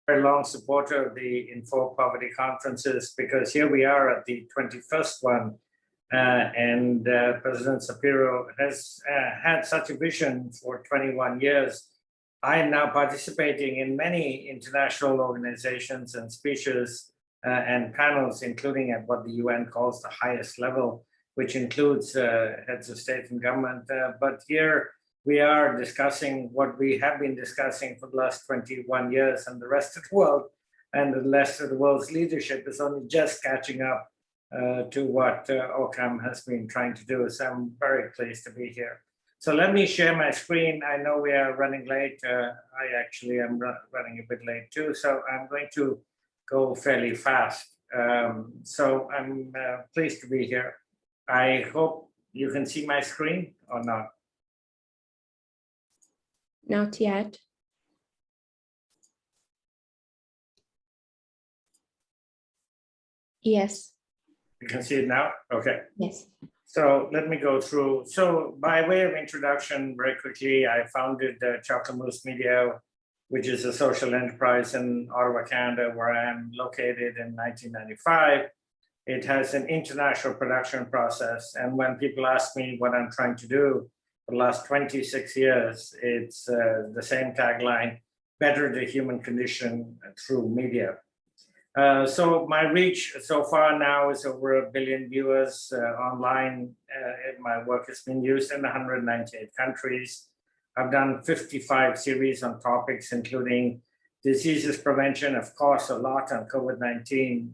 very long supporter of the Info Poverty conferences because here we are at the 21st one. And President Shapiro has had such a vision for 21 years. I am now participating in many international organizations and speeches and panels, including at what the UN calls the highest level, which includes heads of state and government. But here we are discussing what we have been discussing for the last 21 years, and the rest of the world and the rest of the world's leadership is only just catching up to what OCAM has been trying to do. So I'm very pleased to be here. So let me share my screen. I know we are running late. I actually am running a bit late too. So I'm going to go fairly fast. So I'm pleased to be here. I hope you can see my screen or not. Not yet. Yes. You can see it now? Okay. Yes. So let me go through. So by way of introduction, very quickly, I founded Chocolate Mousse Media, which is a social enterprise in Ottawa, Canada, where I am located in 1995. It has an international production process. And when people ask me what I'm trying to do for the last 26 years, it's the same tagline, better the human condition through media. So my reach so far now is over 1 billion viewers online. My work has been used in 198 countries. I've done 55 series on topics, including diseases prevention, of course, a lot on COVID-19,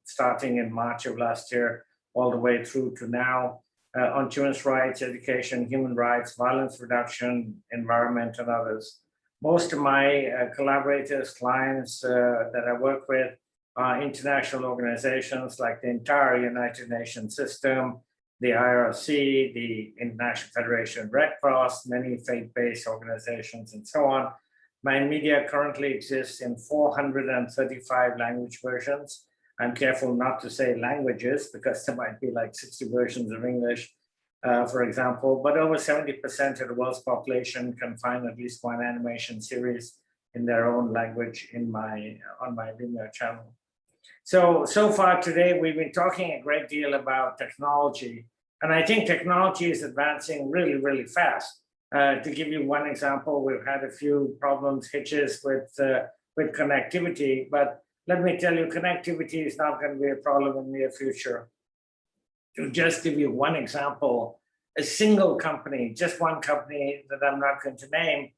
starting in March of last year, all the way through to now, on children's rights, education, human rights, violence reduction, environment, and others. Most of my collaborators, clients that I work with, international organizations like the entire United Nations system, the IRC, the International Federation of Red Cross, many faith-based organizations, and so on. My media currently exists in 435 language versions. I'm careful not to say languages because there might be like 60 versions of English, for example, but over 70% of the world's population can find at least one animation series in their own language on my Vimeo channel. So far today, we've been talking a great deal about technology, and I think technology is advancing really, really fast. To give you one example, we've had a few problems, hitches with connectivity, but let me tell you, connectivity is not going to be a problem in the near future. To just give you one example, a single company, just one company that I'm not going to name,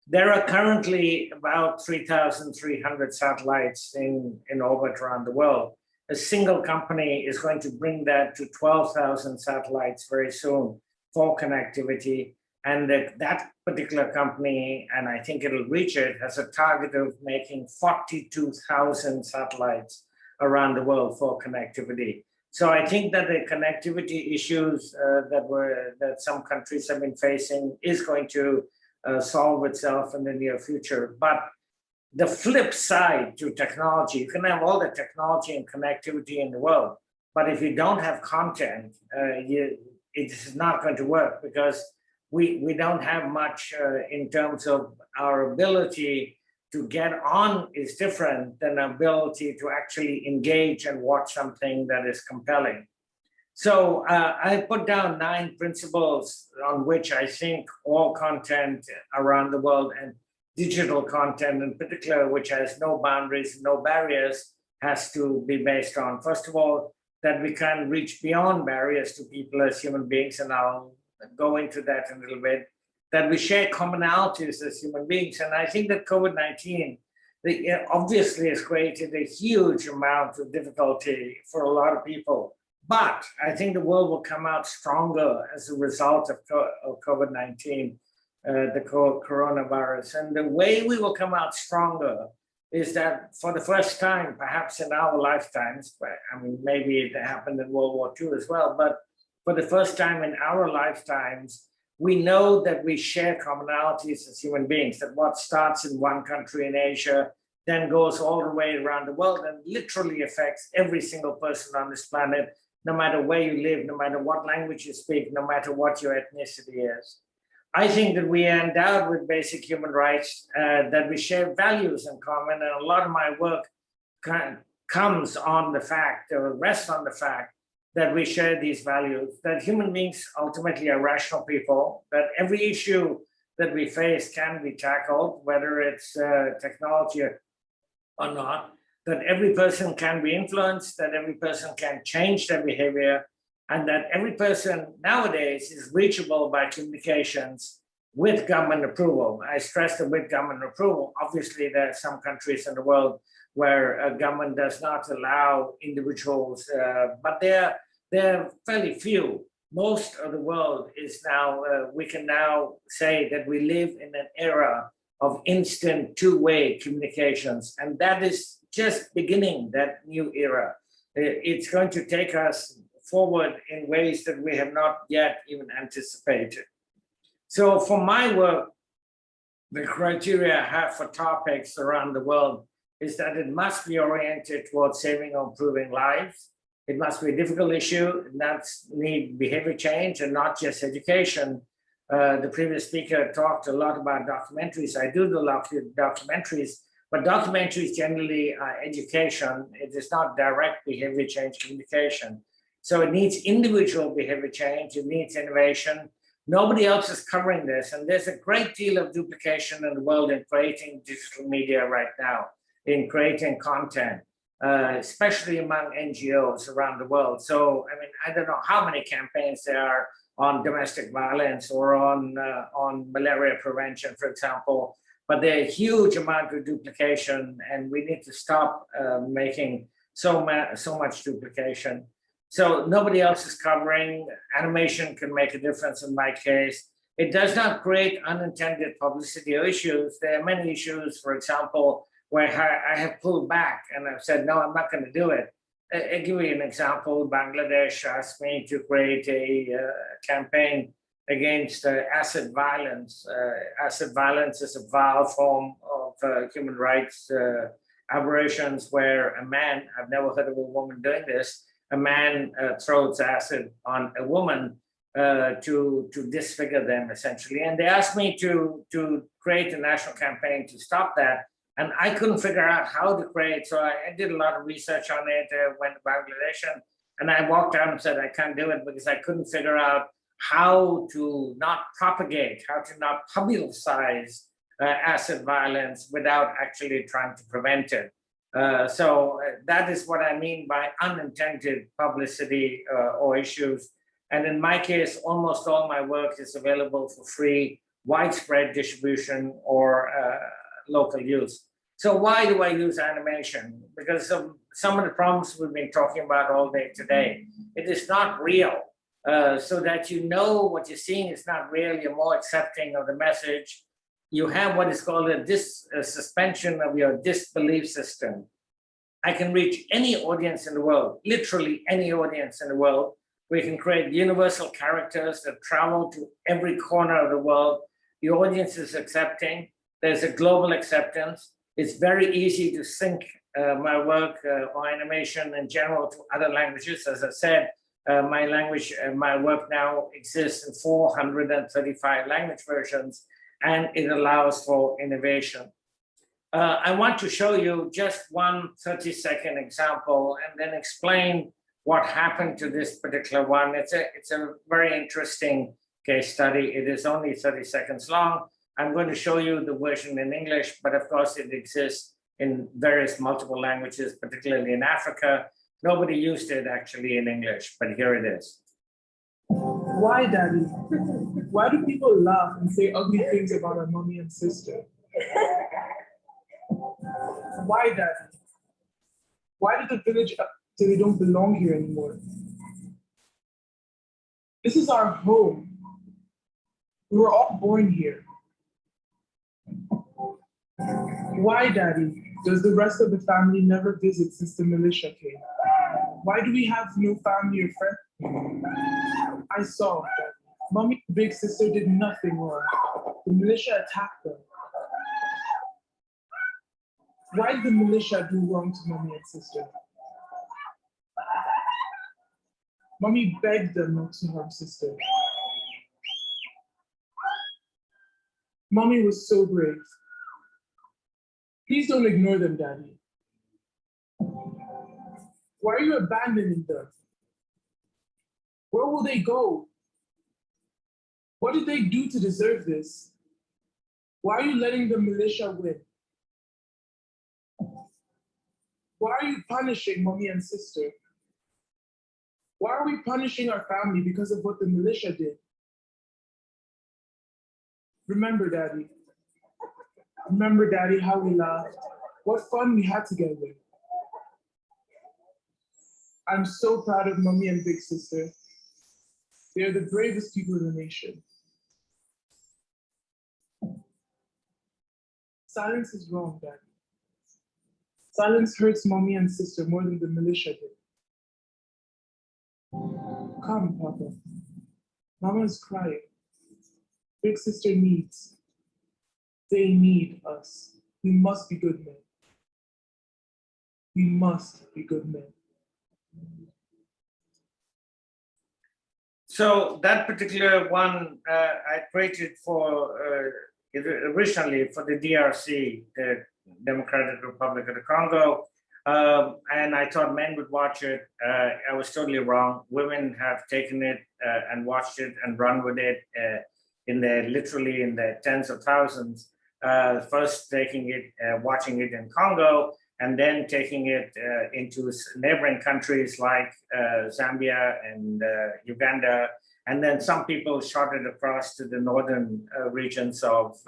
there are currently about 3,300 satellites in orbit around the world. A single company is going to bring that to 12,000 satellites very soon for connectivity. And that particular company, and I think it'll reach it, has a target of making 42,000 satellites around the world for connectivity. So I think that the connectivity issues that some countries have been facing is going to solve itself in the near future. But the flip side to technology, you can have all the technology and connectivity in the world, but if you don't have content, it is not going to work because we don't have much in terms of our ability to get on is different than our ability to actually engage and watch something that is compelling. So I put down 9 principles on which I think all content around the world, and digital content in particular, which has no boundaries, no barriers, has to be based on. First of all, that we can reach beyond barriers to people as human beings, and I'll go into that in a little bit, that we share commonalities as human beings. And I think that COVID-19 obviously has created a huge amount of difficulty for a lot of people. But I think the world will come out stronger as a result of COVID-19, the coronavirus. And the way we will come out stronger is that for the first time, perhaps in our lifetimes, I mean, maybe it happened in World War II as well, but for the first time in our lifetimes, we know that we share commonalities as human beings, that what starts in one country in Asia then goes all the way around the world and literally affects every single person on this planet, no matter where you live, no matter what language you speak, no matter what your ethnicity is. I think that we are endowed with basic human rights, that we share values in common, and a lot of my work comes on the fact, or rests on the fact, that we share these values, that human beings ultimately are rational people, that every issue that we face can be tackled, whether it's technology or not, that every person can be influenced, that every person can change their behavior, and that every person nowadays is reachable by communications with government approval. I stress that with government approval. Obviously, there are some countries in the world where a government does not allow individuals, but they're fairly few. Most of the world is now, we can now say that we live in an era of instant two-way communications, and that is just beginning that new era. It's going to take us forward in ways that we have not yet even anticipated. So for my work, the criteria I have for topics around the world is that it must be oriented towards saving or improving lives. It must be a difficult issue. It must need behavior change and not just education. The previous speaker talked a lot about documentaries. I do documentaries, but documentaries generally are education. It is not direct behavior change communication. So it needs individual behavior change. It needs innovation. Nobody else is covering this. And there's a great deal of duplication in the world in creating digital media right now, in creating content, especially among NGOs around the world. So, I mean, I don't know how many campaigns there are on domestic violence or on malaria prevention, for example, but there's a huge amount of duplication, and we need to stop making so much duplication. So nobody else is covering. Animation can make a difference in my case. It does not create unintended publicity or issues. There are many issues, for example, where I have pulled back and I've said, no, I'm not going to do it. I'll give you an example. Bangladesh asked me to create a campaign against acid violence. Acid violence is a vile form of human rights aberrations where a man, I've never heard of a woman doing this, a man throws acid on a woman to disfigure them, essentially. And they asked me to create a national campaign to stop that. And I couldn't figure out how to create. So I did a lot of research on it, went to Bangladesh, and I walked out and said, I can't do it because I couldn't figure out how to not propagate, how to not publicize acid violence without actually trying to prevent it. So that is what I mean by unintended publicity or issues. And in my case, almost all my work is available for free, widespread distribution or local use. So why do I use animation? Because of some of the problems we've been talking about all day today. It is not real. So that you know what you're seeing is not real, you're more accepting of the message. You have what is called a suspension of your disbelief system. I can reach any audience in the world, literally any audience in the world. We can create universal characters that travel to every corner of the world. The audience is accepting. There's a global acceptance. It's very easy to sync my work or animation in general to other languages. As I said, my work now exists in 435 language versions, and it allows for innovation. I want to show you just one 30-second example and then explain what happened to this particular one. It's a very interesting case study. It is only 30 seconds long. I'm going to show you the version in English, but of course it exists in various multiple languages, particularly in Africa. Nobody used it actually in English, but here it is. Why, Daddy? Why do people laugh and say ugly things about our mommy and sister? Why, Daddy? Why did the village say they don't belong here anymore? This is our home. We were all born here. Why, Daddy, does the rest of the family never visit since the militia came? Why do we have no family or friends? I saw that Mommy's big sister did nothing wrong. The militia attacked them. Why did the militia do wrong to Mommy and sister? Mommy begged them not to harm sister. Mommy was so brave. Please don't ignore them, Daddy. Why are you abandoning them? Where will they go? What did they do to deserve this? Why are you letting the militia win? Why are you punishing Mommy and sister? Why are we punishing our family because of what the militia did? Remember, Daddy. Remember, Daddy, how we laughed. What fun we had together. I'm so proud of Mommy and Big Sister. They are the bravest people in the nation. Silence is wrong, Daddy. Silence hurts Mommy and sister more than the militia did. Come, Papa. Mama is crying. Big sister needs. They need us. We must be good men. We must be good men. So that particular one I created for originally for the DRC, the Democratic Republic of the Congo, and I thought men would watch it. I was totally wrong. Women have taken it and watched it and run with it literally in the tens of thousands. First taking it, watching it in Congo, and then taking it into neighboring countries like Zambia and Uganda. And then some people shot it across to the northern regions of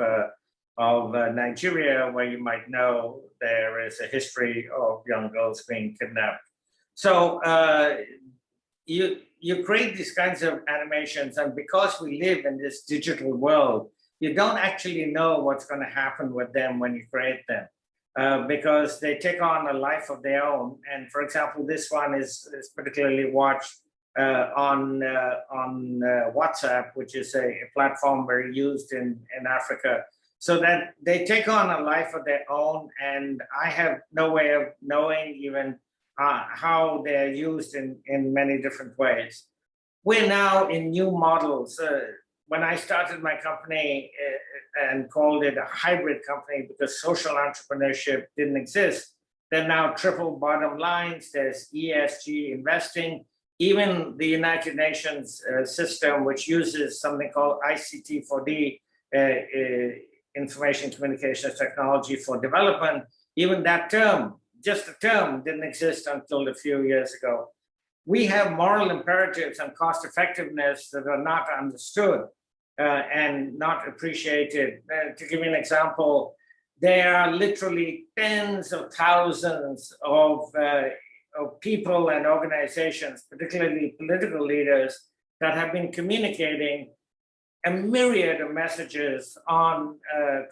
Nigeria, where you might know there is a history of young girls being kidnapped. So you create these kinds of animations, and because we live in this digital world, you don't actually know what's going to happen with them when you create them. Because they take on a life of their own. And for example, this one is particularly watched on WhatsApp, which is a platform very used in Africa. So that they take on a life of their own, and I have no way of knowing even how they're used in many different ways. We're now in new models. When I started my company and called it a hybrid company because social entrepreneurship didn't exist, there are now triple bottom lines, there's ESG investing, even the United Nations system, which uses something called ICT4D, Information Communications Technology for Development, even that term, just the term, didn't exist until a few years ago. We have moral imperatives and cost effectiveness that are not understood and not appreciated. To give you an example, there are literally tens of thousands of people and organizations, particularly political leaders, that have been communicating a myriad of messages on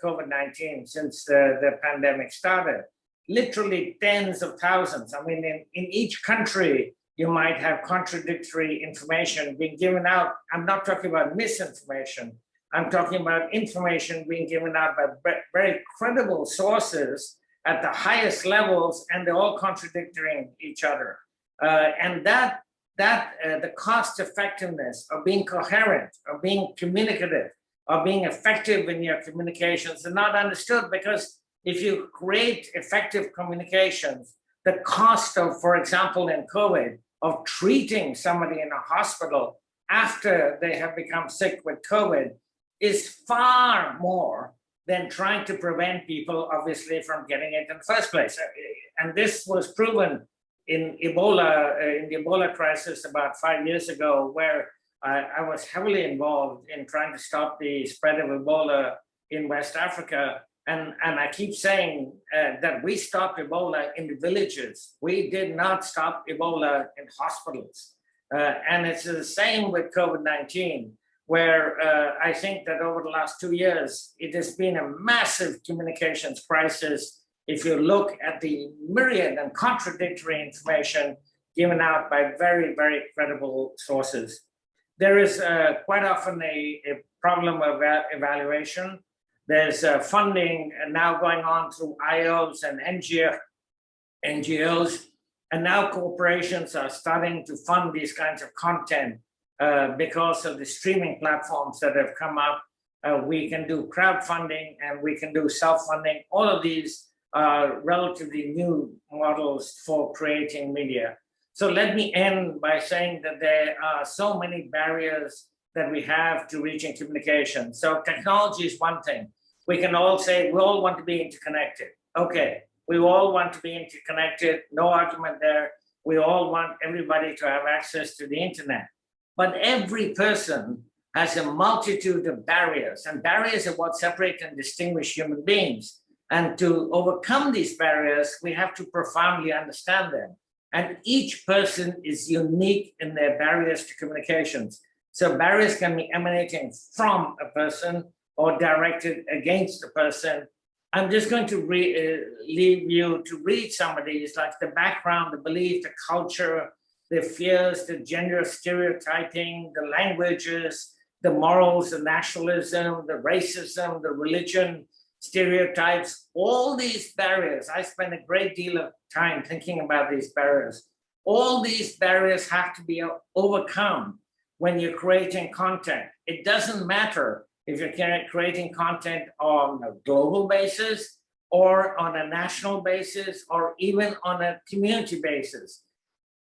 COVID-19 since the pandemic started. Literally tens of thousands. I mean, in each country, you might have contradictory information being given out. I'm not talking about misinformation. I'm talking about information being given out by very credible sources at the highest levels, and they're all contradicting each other. And the cost effectiveness of being coherent, of being communicative, of being effective in your communications are not understood, because if you create effective communications, the cost of, for example, in COVID, of treating somebody in a hospital after they have become sick with COVID is far more than trying to prevent people, obviously, from getting it in the first place. And this was proven in Ebola, in the Ebola crisis about 5 years ago, where I was heavily involved in trying to stop the spread of Ebola in West Africa. And I keep saying that we stopped Ebola in the villages. We did not stop Ebola in hospitals. And it's the same with COVID-19, where I think that over the last 2 years, it has been a massive communications crisis. If you look at the myriad and contradictory information given out by very, very credible sources. There is quite often a problem of evaluation. There's funding now going on through IOs and NGOs, and now corporations are starting to fund these kinds of content because of the streaming platforms that have come up. we can do crowdfunding, and we can do self-funding. All of these are relatively new models for creating media. So let me end by saying that there are so many barriers that we have to reaching communication. So technology is one thing. We can all say we all want to be interconnected. Okay, we all want to be interconnected, no argument there. We all want everybody to have access to the internet. But every person has a multitude of barriers, and barriers are what separate and distinguish human beings. And to overcome these barriers, we have to profoundly understand them. And each person is unique in their barriers to communications. So barriers can be emanating from a person or directed against a person. I'm just going to leave you to read some of these, like the background, the belief, the culture, the fears, the gender stereotyping, the languages, the morals, the nationalism, the racism, the religion, stereotypes, all these barriers. I spend a great deal of time thinking about these barriers. All these barriers have to be overcome when you're creating content. It doesn't matter if you're creating content on a global basis or on a national basis or even on a community basis.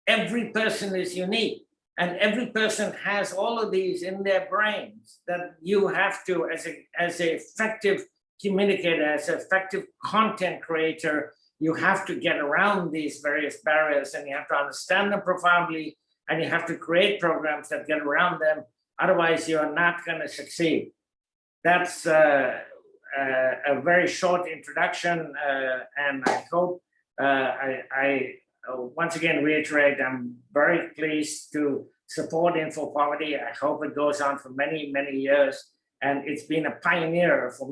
Every person is unique, and every person has all of these in their brains that you have to, as an effective communicator, as an effective content creator, you have to get around these various barriers, and you have to understand them profoundly, and you have to create programs that get around them. Otherwise, you are not going to succeed. That's a very short introduction, and I hope I once again reiterate, I'm very pleased to support Info Poverty. I hope it goes on for many, many years, and it's been a pioneer for me.